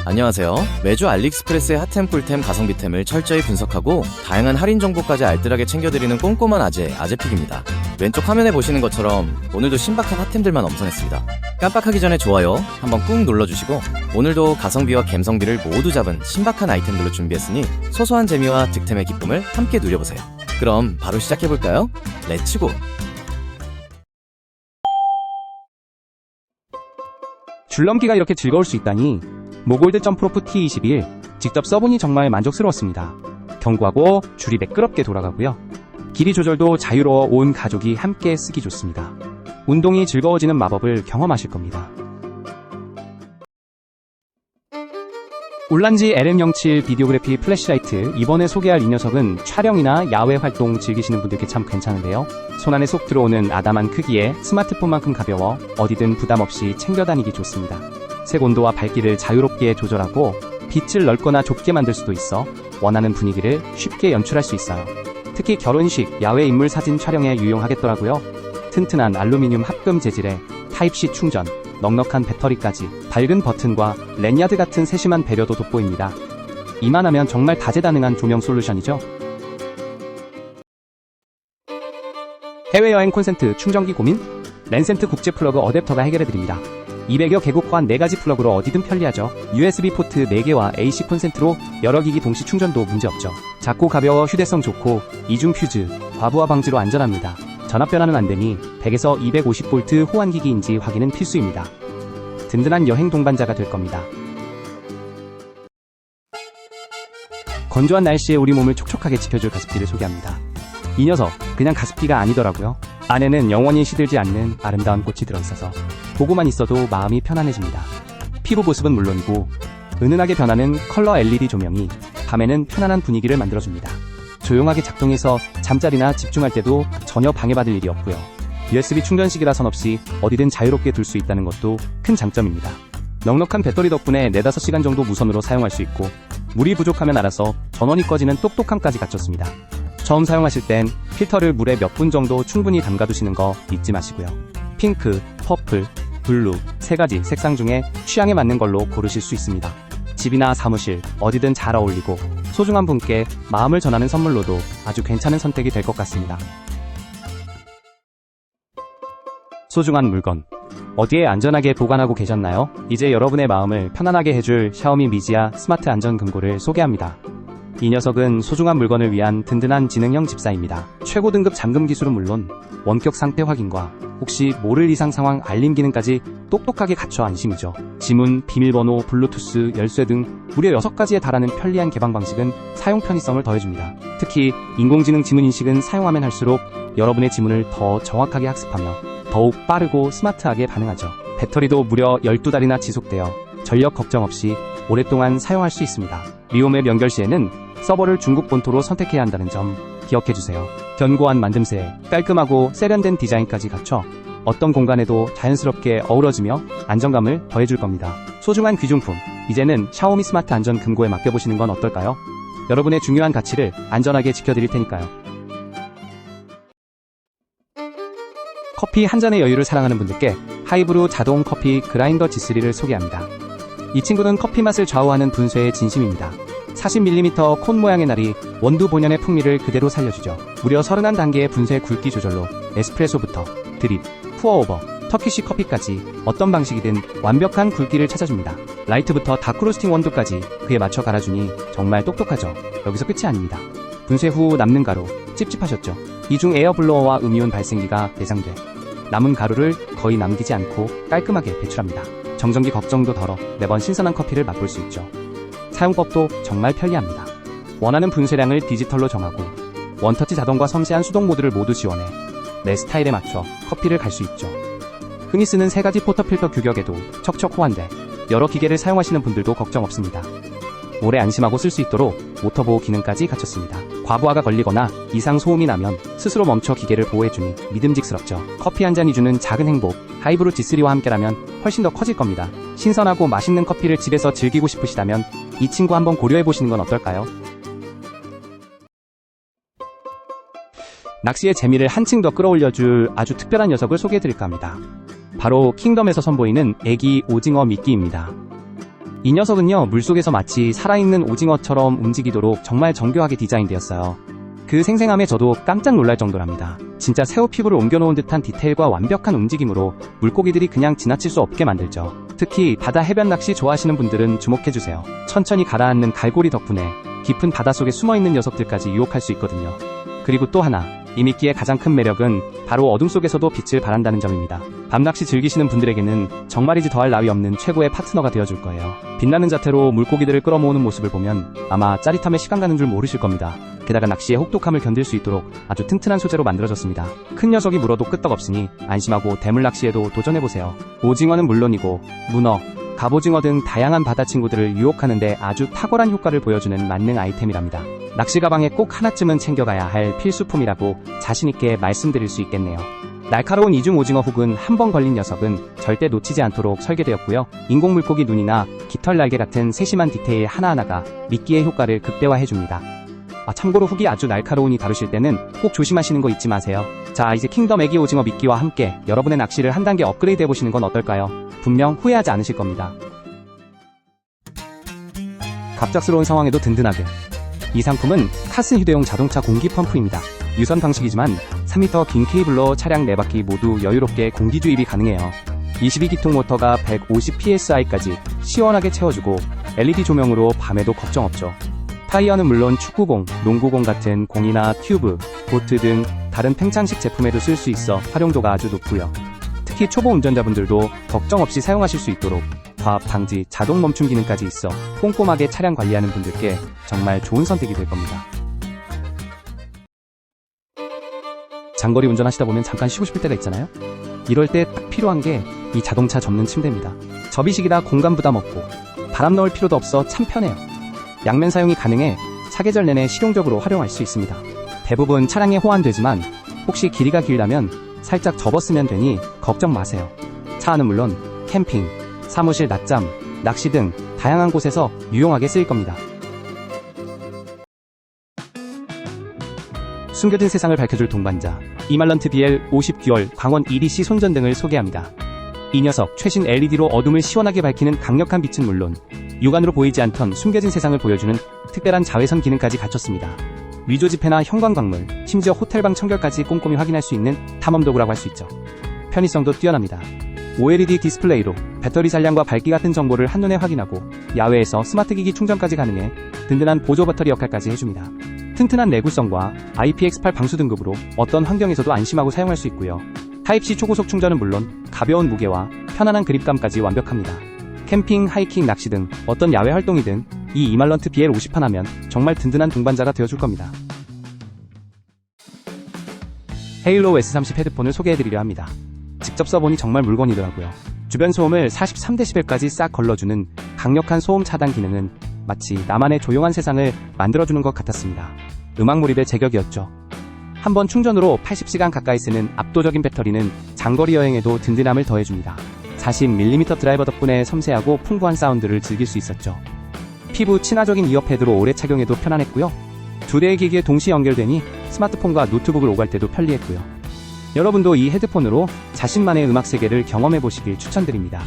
안녕하세요. 매주 알리익스프레스의 핫템 꿀템 가성비템을 철저히 분석하고 다양한 할인 정보까지 알뜰하게 챙겨드리는 꼼꼼한 아재픽입니다. 왼쪽 화면에 보시는 것처럼 오늘도 신박한 핫템들만 엄선했습니다. 깜빡하기 전에 좋아요 한번 꾹 눌러주시고 오늘도 가성비와 갬성비를 모두 잡은 신박한 아이템들로 준비했으니 소소한 재미와 득템의 기쁨을 함께 누려보세요. 그럼 바로 시작해볼까요? 렛츠고! 줄넘기가 이렇게 즐거울 수 있다니 모골드 점프로프 T21 직접 써보니 정말 만족스러웠습니다. 견고하고 줄이 매끄럽게 돌아가고요. 길이 조절도 자유로워 온 가족이 함께 쓰기 좋습니다. 운동이 즐거워지는 마법을 경험하실 겁니다. 올란지 LM07 비디오그래피 플래시라이트, 이번에 소개할 이 녀석은 촬영이나 야외 활동 즐기시는 분들께 참 괜찮은데요. 손안에 쏙 들어오는 아담한 크기에 스마트폰만큼 가벼워 어디든 부담없이 챙겨 다니기 좋습니다. 색 온도와 밝기를 자유롭게 조절하고 빛을 넓거나 좁게 만들 수도 있어 원하는 분위기를 쉽게 연출할 수 있어요. 특히 결혼식, 야외 인물 사진 촬영에 유용하겠더라고요. 튼튼한 알루미늄 합금 재질에 타입C 충전, 넉넉한 배터리까지, 밝은 버튼과 랜야드 같은 세심한 배려도 돋보입니다. 이만하면 정말 다재다능한 조명 솔루션이죠. 해외여행 콘센트 충전기 고민? 랜센트 국제 플러그 어댑터가 해결해드립니다. 200여 개국 호환 4가지 플러그로 어디든 편리하죠. USB 포트 4개와 AC 콘센트로 여러 기기 동시 충전도 문제없죠. 작고 가벼워 휴대성 좋고 이중 퓨즈, 과부하 방지로 안전합니다. 전압 변화는 안되니 100에서 250V 호환기기인지 확인은 필수입니다. 든든한 여행 동반자가 될 겁니다. 건조한 날씨에 우리 몸을 촉촉하게 지켜줄 가습기를 소개합니다. 이 녀석 그냥 가습기가 아니더라고요. 안에는 영원히 시들지 않는 아름다운 꽃이 들어있어서 보고만 있어도 마음이 편안해집니다. 피부 보습은 물론이고 은은하게 변하는 컬러 LED 조명이 밤에는 편안한 분위기를 만들어줍니다. 조용하게 작동해서 잠자리나 집중할 때도 전혀 방해받을 일이 없고요. USB 충전식이라 선 없이 어디든 자유롭게 둘 수 있다는 것도 큰 장점입니다. 넉넉한 배터리 덕분에 4-5시간 정도 무선으로 사용할 수 있고 물이 부족하면 알아서 전원이 꺼지는 똑똑함까지 갖췄습니다. 처음 사용하실 땐 필터를 물에 몇 분 정도 충분히 담가두시는 거 잊지 마시고요. 핑크, 퍼플, 블루 3가지 색상 중에 취향에 맞는 걸로 고르실 수 있습니다. 집이나 사무실 어디든 잘 어울리고 소중한 분께 마음을 전하는 선물로도 아주 괜찮은 선택이 될 것 같습니다. 소중한 물건 어디에 안전하게 보관하고 계셨나요? 이제 여러분의 마음을 편안하게 해줄 샤오미 미지아 스마트 안전 금고를 소개합니다. 이 녀석은 소중한 물건을 위한 든든한 지능형 집사입니다. 최고 등급 잠금 기술은 물론 원격 상태 확인과 혹시 모를 이상 상황 알림 기능까지 똑똑하게 갖춰 안심이죠. 지문, 비밀번호, 블루투스, 열쇠 등 무려 6가지에 달하는 편리한 개방 방식은 사용 편의성을 더해줍니다. 특히 인공지능 지문 인식은 사용하면 할수록 여러분의 지문을 더 정확하게 학습하며 더욱 빠르고 스마트하게 반응하죠. 배터리도 무려 12달이나 지속되어 전력 걱정 없이 오랫동안 사용할 수 있습니다. 리오맵 연결 시에는 서버를 중국 본토로 선택해야 한다는 점 기억해주세요. 견고한 만듦새에 깔끔하고 세련된 디자인까지 갖춰 어떤 공간에도 자연스럽게 어우러지며 안정감을 더해줄 겁니다. 소중한 귀중품, 이제는 샤오미 스마트 안전 금고에 맡겨보시는 건 어떨까요? 여러분의 중요한 가치를 안전하게 지켜드릴 테니까요. 커피 한 잔의 여유를 사랑하는 분들께 하이브루 자동 커피 그라인더 G3를 소개합니다. 이 친구는 커피 맛을 좌우하는 분쇄의 진심입니다. 40mm 콘 모양의 날이 원두 본연의 풍미를 그대로 살려주죠. 무려 31단계의 분쇄 굵기 조절로 에스프레소부터 드립, 푸어오버, 터키시 커피까지 어떤 방식이든 완벽한 굵기를 찾아줍니다. 라이트부터 다크로스팅 원두까지 그에 맞춰 갈아주니 정말 똑똑하죠. 여기서 끝이 아닙니다. 분쇄 후 남는 가루 찝찝하셨죠? 이중 에어블로어와 음이온 발생기가 내장돼 남은 가루를 거의 남기지 않고 깔끔하게 배출합니다. 정전기 걱정도 덜어 매번 신선한 커피를 맛볼 수 있죠. 사용법도 정말 편리합니다. 원하는 분쇄량을 디지털로 정하고 원터치 자동과 섬세한 수동 모드를 모두 지원해 내 스타일에 맞춰 커피를 갈 수 있죠. 흔히 쓰는 3가지 포터필터 규격에도 척척 호환돼 여러 기계를 사용하시는 분들도 걱정 없습니다. 오래 안심하고 쓸 수 있도록 모터보호 기능까지 갖췄습니다. 과부하가 걸리거나 이상 소음이 나면 스스로 멈춰 기계를 보호해주니 믿음직스럽죠. 커피 한 잔이 주는 작은 행복, 하이브루 G3와 함께라면 훨씬 더 커질 겁니다. 신선하고 맛있는 커피를 집에서 즐기고 싶으시다면 이 친구 한번 고려해보시는 건 어떨까요? 낚시의 재미를 한층 더 끌어올려줄 아주 특별한 녀석을 소개해드릴까 합니다. 바로 킹덤에서 선보이는 애기 오징어 미끼입니다. 이 녀석은요, 물속에서 마치 살아있는 오징어처럼 움직이도록 정말 정교하게 디자인되었어요. 그 생생함에 저도 깜짝 놀랄 정도랍니다. 진짜 새우 피부를 옮겨놓은 듯한 디테일과 완벽한 움직임으로 물고기들이 그냥 지나칠 수 없게 만들죠. 특히 바다 해변 낚시 좋아하시는 분들은 주목해주세요. 천천히 가라앉는 갈고리 덕분에 깊은 바닷속에 숨어있는 녀석들까지 유혹할 수 있거든요. 그리고 또 하나, 이 미끼의 가장 큰 매력은 바로 어둠 속에서도 빛을 발한다는 점입니다. 밤낚시 즐기시는 분들에게는 정말이지 더할 나위 없는 최고의 파트너가 되어줄 거예요. 빛나는 자태로 물고기들을 끌어모으는 모습을 보면 아마 짜릿함에 시간 가는 줄 모르실 겁니다. 게다가 낚시의 혹독함을 견딜 수 있도록 아주 튼튼한 소재로 만들어졌습니다. 큰 녀석이 물어도 끄떡없으니 안심하고 대물 낚시에도 도전해보세요. 오징어는 물론이고 문어, 갑오징어 등 다양한 바다 친구들을 유혹하는데 아주 탁월한 효과를 보여주는 만능 아이템이랍니다. 낚시 가방에 꼭 하나쯤은 챙겨가야 할 필수품이라고 자신있게 말씀드릴 수 있겠네요. 날카로운 이중 오징어 훅은 한 번 걸린 녀석은 절대 놓치지 않도록 설계되었고요. 인공 물고기 눈이나 깃털 날개 같은 세심한 디테일 하나하나가 미끼의 효과를 극대화해줍니다. 참고로 훅이 아주 날카로우니 다루실 때는 꼭 조심하시는 거 잊지 마세요. 자, 이제 킹덤 애기 오징어 미끼와 함께 여러분의 낚시를 한 단계 업그레이드 해보시는 건 어떨까요? 분명 후회하지 않으실 겁니다. 갑작스러운 상황에도 든든하게. 이 상품은 카슨 휴대용 자동차 공기 펌프입니다. 유선 방식이지만 3m 긴 케이블로 차량 4바퀴 모두 여유롭게 공기 주입이 가능해요. 22기통 모터가 150psi까지 시원하게 채워주고 LED 조명으로 밤에도 걱정 없죠. 타이어는 물론 축구공, 농구공 같은 공이나 튜브, 보트 등 다른 팽창식 제품에도 쓸 수 있어 활용도가 아주 높고요. 특히 초보 운전자분들도 걱정 없이 사용하실 수 있도록 과압 방지, 자동 멈춤 기능까지 있어 꼼꼼하게 차량 관리하는 분들께 정말 좋은 선택이 될 겁니다. 장거리 운전하시다 보면 잠깐 쉬고 싶을 때가 있잖아요? 이럴 때 딱 필요한 게 이 자동차 접는 침대입니다. 접이식이라 공간 부담 없고 바람 넣을 필요도 없어 참 편해요. 양면 사용이 가능해 사계절 내내 실용적으로 활용할 수 있습니다. 대부분 차량에 호환되지만 혹시 길이가 길다면 살짝 접었으면 되니 걱정 마세요. 차 안은 물론 캠핑, 사무실 낮잠, 낚시 등 다양한 곳에서 유용하게 쓰일 겁니다. 숨겨진 세상을 밝혀줄 동반자 이말런트 BL 50듀얼 광원 EDC 손전등을 소개합니다. 이 녀석 최신 LED로 어둠을 시원하게 밝히는 강력한 빛은 물론 육안으로 보이지 않던 숨겨진 세상을 보여주는 특별한 자외선 기능까지 갖췄습니다. 위조 지폐나 형광광물, 심지어 호텔방 청결까지 꼼꼼히 확인할 수 있는 탐험 도구라고 할 수 있죠. 편의성도 뛰어납니다. OLED 디스플레이로 배터리 잔량과 밝기 같은 정보를 한눈에 확인하고 야외에서 스마트 기기 충전까지 가능해 든든한 보조 배터리 역할까지 해줍니다. 튼튼한 내구성과 IPX8 방수 등급으로 어떤 환경에서도 안심하고 사용할 수 있고요. 타입C 초고속 충전은 물론 가벼운 무게와 편안한 그립감까지 완벽합니다. 캠핑, 하이킹, 낚시 등 어떤 야외 활동이든 이 이말런트 BL 50 하나면 정말 든든한 동반자가 되어줄 겁니다. 헤일로 S30 헤드폰을 소개해드리려 합니다. 직접 써보니 정말 물건이더라고요. 주변 소음을 43dB까지 싹 걸러주는 강력한 소음 차단 기능은 마치 나만의 조용한 세상을 만들어주는 것 같았습니다. 음악 몰입의 제격이었죠. 한번 충전으로 80시간 가까이 쓰는 압도적인 배터리는 장거리 여행에도 든든함을 더해줍니다. 40mm 드라이버 덕분에 섬세하고 풍부한 사운드를 즐길 수 있었죠. 피부 친화적인 이어패드로 오래 착용해도 편안했고요. 두 대의 기기에 동시 연결되니 스마트폰과 노트북을 오갈 때도 편리했고요. 여러분도 이 헤드폰으로 자신만의 음악 세계를 경험해보시길 추천드립니다.